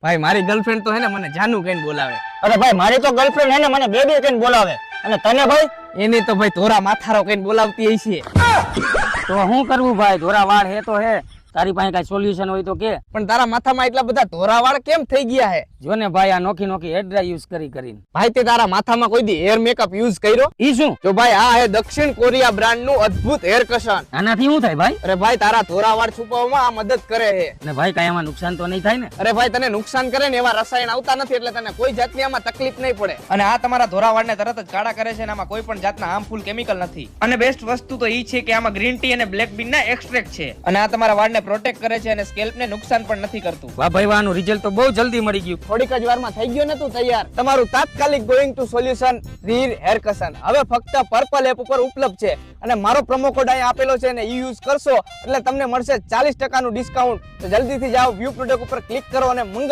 ભાઈ મારી ગર્લફ્રેન્ડ તો હે ને મને જાનુ કહીને બોલાવે. અરે ભાઈ મારી તો ગર્લફ્રેન્ડ હે ને મને બેબી કહીને બોલાવે. અને તને ભાઈ? એને તો ભાઈ ધોરા માથારો કહીને બોલાવતી હશે. તો શું કરવું ભાઈ? ધોરા વાળ હે તો હે, તારી પાસે કઈ સોલ્યુશન હોય તો કે. પણ તારા માથામાં એટલા બધા ધોરા વાળ કેમ થઈ ગયા હે? જો ને ભાઈ આ નોખી નોખી હેર ડ્રાય યુઝ કરીને. ભાઈ તે તારા માથામાં કોઈ દી હેર મેકઅપ યુઝ કર્યો? ઈ શું? જો ભાઈ આ હે દક્ષિણ કોરિયા બ્રાન્ડ નું અદ્ભુત હેર કશન. આનાથી શું થાય ભાઈ? અરે ભાઈ તારા ધોરા વાળ છુપાવવામાં આ મદદ કરે છે. ને ભાઈ કઈ આમાં નુકસાન તો નહીં થાય ને? અરે ભાઈ તને નુકસાન કરે ને એવા રસાયણ આવતા નથી, એટલે તને કોઈ જાતની આમાં તકલીફ નહીં પડે. અને આ તમારા ધોરા વાળને તરત જ કાળા કરે છે અને આમાં કોઈ પણ જાતના હાર્મફુલ કેમિકલ નથી. અને બેસ્ટ વસ્તુ તો ઈ છે કે આમાં ગ્રીન ટી અને બ્લેક બીન ના એક્સ્ટ્રેક્ટ છે. અને આ તમારા વાળને પ્રોટેક્ટ કરે છે અને સ્કેલ્પને નુકસાન પણ નથી કરતું. વાહ ભાઈ વાહ, આનું રિઝલ્ટ તો બહુ જલ્દી મળી ગયું. થોડીક જ વારમાં થઈ ગયો ને તું તૈયાર. તમારું તાત્કાલિક ગોઈંગ ટુ સોલ્યુશન રીર હેર કશન હવે ફક્ત પર્પલ એપ ઉપર ઉપલબ્ધ છે. અને મારો પ્રોમો કોડ અહીં આપેલો છે ને ઈ યુઝ કરશો એટલે તમને મળશે 40% નું ડિસ્કાઉન્ટ. તો જલ્દીથી જાઓ, વ્યૂ પ્રોડક્ટ ઉપર ક્લિક કરો અને મંગળ